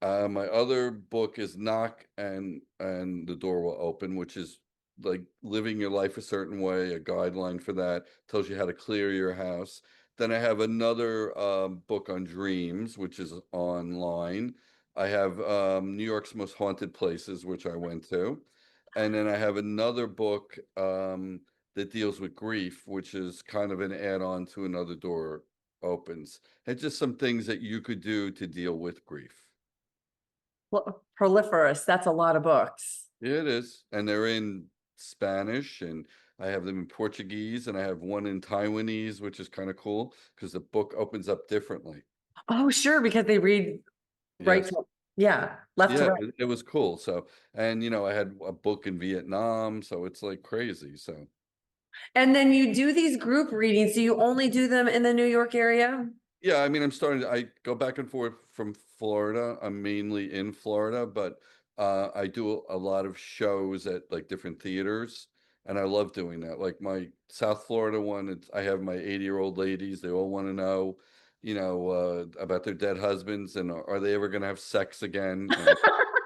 Speaker 2: My other book is Knock and the Door Will Open, which is like living your life a certain way, a guideline for that, tells you how to clear your house. Then I have another book on dreams, which is online. I have New York's Most Haunted Places, which I went to. And then I have another book that deals with grief, which is kind of an add-on to Another Door Opens. And just some things that you could do to deal with grief.
Speaker 1: Well, proliferous. That's a lot of books.
Speaker 2: Yeah, it is. And they're in Spanish, and I have them in Portuguese, and I have one in Taiwanese, which is kind of cool because the book opens up differently.
Speaker 1: Oh, sure, because they read right
Speaker 2: Yes.
Speaker 1: to, yeah, left to
Speaker 2: Yeah,
Speaker 1: right.
Speaker 2: it was cool. So, and I had a book in Vietnam, so it's like crazy. So,
Speaker 1: And then you do these group readings. Do you only do them in the New York area?
Speaker 2: yeah, I mean, I go back and forth from Florida. I'm mainly in Florida, but I do a lot of shows at like different theaters, and I love doing that. Like my South Florida one, I have my 80-year-old ladies. They all want to know, about their dead husbands and are they ever going to have sex again?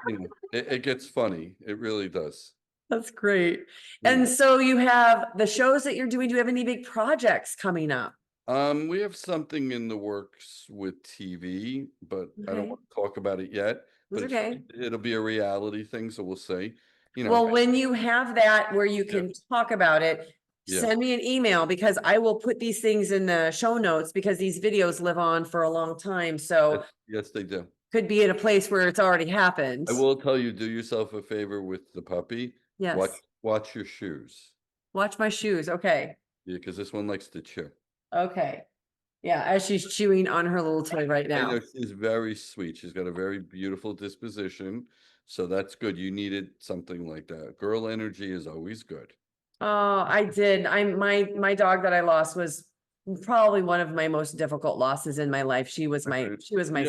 Speaker 2: And it gets funny. It really does.
Speaker 1: That's great.
Speaker 2: Yeah.
Speaker 1: And so you have the shows that you're doing. Do you have any big projects coming up?
Speaker 2: We have something in the works with TV, but I don't
Speaker 1: Okay,
Speaker 2: want to talk about it yet. But
Speaker 1: that's okay.
Speaker 2: it'll be a reality thing, so we'll see.
Speaker 1: Well, when you have that where you
Speaker 2: Yeah,
Speaker 1: can talk about it,
Speaker 2: yeah.
Speaker 1: send me an email because I will put these things in the show notes because these videos live on for a long time. So
Speaker 2: Yes, they do.
Speaker 1: could be in a place where it's already happened.
Speaker 2: I will tell you, do yourself a favor with the puppy. Watch
Speaker 1: Yes.
Speaker 2: watch your shoes.
Speaker 1: Watch my shoes. Okay.
Speaker 2: Yeah, because this one likes to chew.
Speaker 1: Okay. Yeah, as she's chewing on her little toy right
Speaker 2: I
Speaker 1: now.
Speaker 2: know she's very sweet. She's got a very beautiful disposition, so that's good. You needed something like that. Girl energy is always good.
Speaker 1: Oh, I did. My dog that I lost was probably one of my most difficult losses in my life. She was my
Speaker 2: Yeah,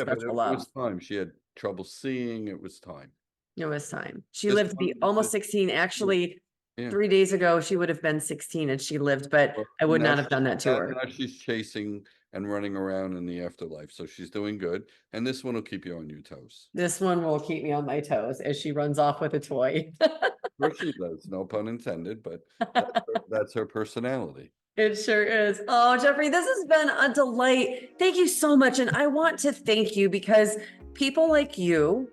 Speaker 2: but
Speaker 1: special
Speaker 2: it
Speaker 1: love.
Speaker 2: was time. She had trouble seeing. It was time.
Speaker 1: It was time. She
Speaker 2: This
Speaker 1: lived to be
Speaker 2: one,
Speaker 1: almost 16.
Speaker 2: yeah,
Speaker 1: Actually,
Speaker 2: yeah.
Speaker 1: 3 days ago, she would have been 16 and she lived, but
Speaker 2: Well,
Speaker 1: I would
Speaker 2: now
Speaker 1: not have done that to her.
Speaker 2: now she's chasing and running around in the afterlife, so she's doing good. And this one will keep you on your toes.
Speaker 1: This one will keep me on my toes as she runs off with a toy.
Speaker 2: Or she does, no pun intended, but that's her personality.
Speaker 1: It sure is. Oh, Jeffrey, this has been a delight. Thank you so much. And I want to thank you because people like you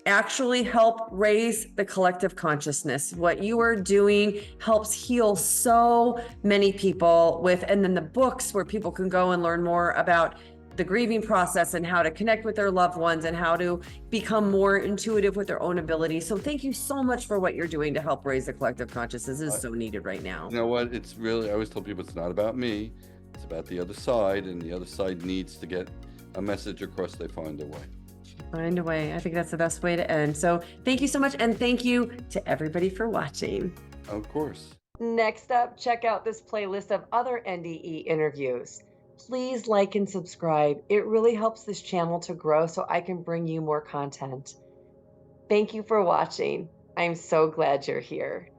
Speaker 1: actually help raise the collective consciousness. What you are doing helps heal so many people and then the books where people can go and learn more about the grieving process and how to connect with their loved ones and how to become more intuitive with their own abilities. So thank you so much for what you're doing to help raise the collective consciousness. This is so needed right now.
Speaker 2: You know what? It's really, I always tell people it's not about me. It's about the other side, and the other side needs to get a message across. They find a way.
Speaker 1: Find a way. I think that's the best way to end. So thank you so much. And thank you to everybody for watching.
Speaker 2: Of course.
Speaker 1: Next up, check out this playlist of other NDE interviews. Please like and subscribe. It really helps this channel to grow so I can bring you more content. Thank you for watching. I'm so glad you're here.